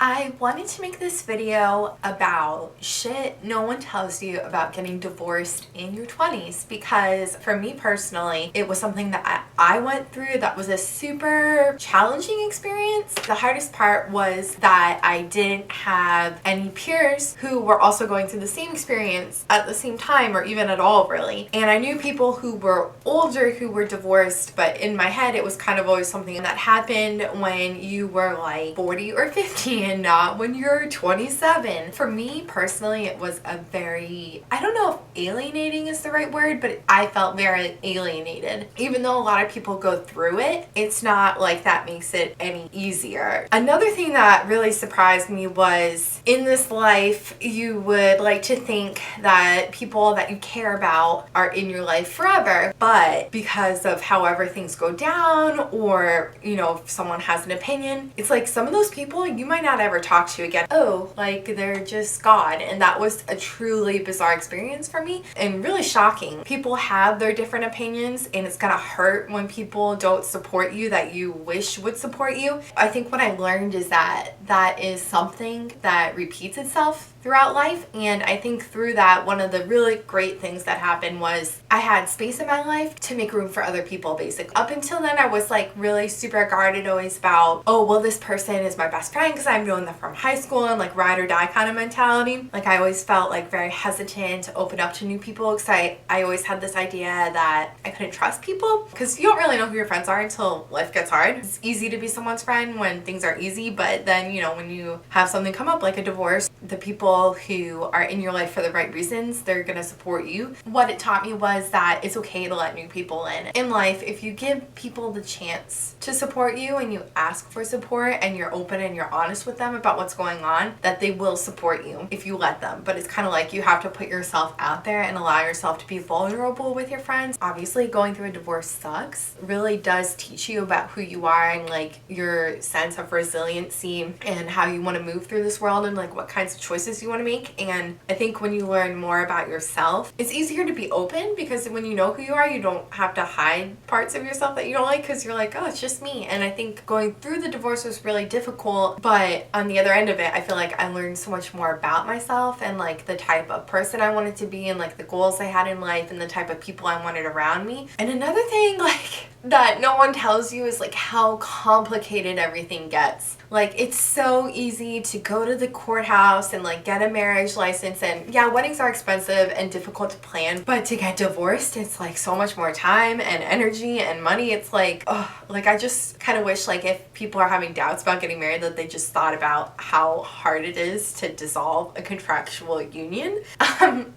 I wanted to make this video about shit no one tells you about getting divorced in your 20s, because for me personally, it was something that I went through that was a super challenging experience. The hardest part was that I didn't have any peers who were also going through the same experience at the same time, or even at all really. And I knew people who were older who were divorced, but in my head it was kind of always something that happened when you were like 40 or 50 and not when you're 27. For me personally, it was a very, I don't know if alienating is the right word, but I felt very alienated. Even though a lot of people go through it, it's not like that makes it any easier. Another thing that really surprised me was, in this life, you would like to think that people that you care about are in your life forever, but because of however things go down, or if someone has an opinion, it's like some of those people you might not ever talk to again. Oh, like they're just gone. And that was a truly bizarre experience for me and really shocking. People have their different opinions, and it's gonna hurt when people don't support you that you wish would support you. I think what I learned is that that is something that repeats itself throughout life, and I think through that, one of the really great things that happened was I had space in my life to make room for other people, basically. Up until then, I was like really super guarded always about, oh, well, this person is my best friend because I've known them from high school, and like ride or die kind of mentality. Like I always felt like very hesitant to open up to new people because I always had this idea that I couldn't trust people, because you don't really know who your friends are until life gets hard. It's easy to be someone's friend when things are easy, but then when you have something come up like a divorce, the people who are in your life for the right reasons, they're gonna support you. What it taught me was that it's okay to let new people in life. If you give people the chance to support you and you ask for support and you're open and you're honest with them about what's going on, that they will support you if you let them. But it's kind of like you have to put yourself out there and allow yourself to be vulnerable with your friends. Obviously, going through a divorce sucks. It really does teach you about who you are and like your sense of resiliency and how you want to move through this world and like what kinds of choices you want to make. And I think when you learn more about yourself, it's easier to be open, because when you know who you are, you don't have to hide parts of yourself that you don't like, because you're like, oh, it's just me. And I think going through the divorce was really difficult, but on the other end of it, I feel like I learned so much more about myself and like the type of person I wanted to be and like the goals I had in life and the type of people I wanted around me. And another thing like that no one tells you is like how complicated everything gets. Like it's so easy to go to the courthouse and like get a marriage license, and yeah, weddings are expensive and difficult to plan, but to get divorced, it's like so much more time and energy and money. It's like, oh, like I just kind of wish like if people are having doubts about getting married, that they just thought about how hard it is to dissolve a contractual union.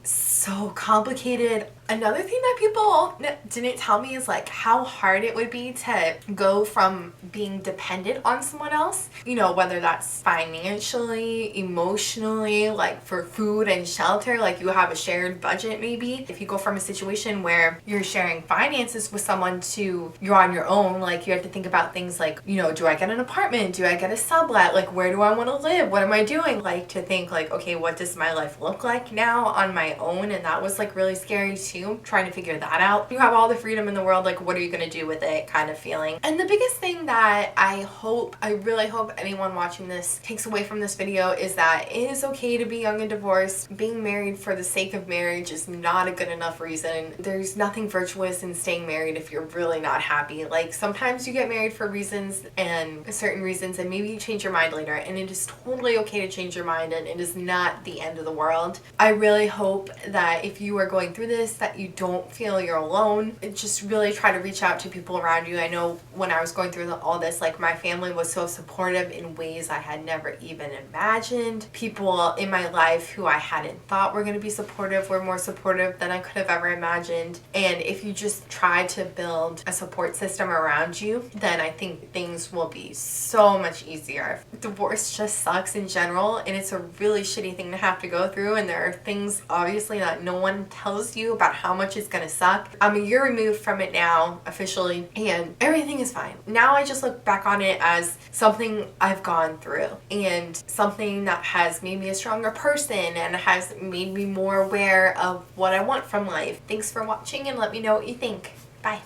So complicated. Another thing that people didn't tell me is like how hard it would be to go from being dependent on someone else, whether that's financially, emotionally, like for food and shelter, like you have a shared budget maybe. If you go from a situation where you're sharing finances with someone to you're on your own, like you have to think about things like, do I get an apartment? Do I get a sublet? Like where do I want to live? What am I doing? Like to think like, okay, what does my life look like now on my own? And that was like really scary too. Trying to figure that out. You have all the freedom in the world, like what are you gonna do with it kind of feeling. And the biggest thing that I really hope anyone watching this takes away from this video is that it is okay to be young and divorced. Being married for the sake of marriage is not a good enough reason. There's nothing virtuous in staying married if you're really not happy. Like sometimes you get married for reasons and certain reasons, and maybe you change your mind later, and it is totally okay to change your mind, and it is not the end of the world. I really hope that if you are going through this, that you don't feel you're alone. Just really try to reach out to people around you. I know when I was going through all this, like my family was so supportive in ways I had never even imagined. People in my life who I hadn't thought were going to be supportive were more supportive than I could have ever imagined. And if you just try to build a support system around you, then I think things will be so much easier. Divorce just sucks in general, and it's a really shitty thing to have to go through, and there are things obviously that no one tells you about how much it's gonna suck. I'm a year removed from it now, officially, and everything is fine. Now I just look back on it as something I've gone through and something that has made me a stronger person and has made me more aware of what I want from life. Thanks for watching, and let me know what you think. Bye.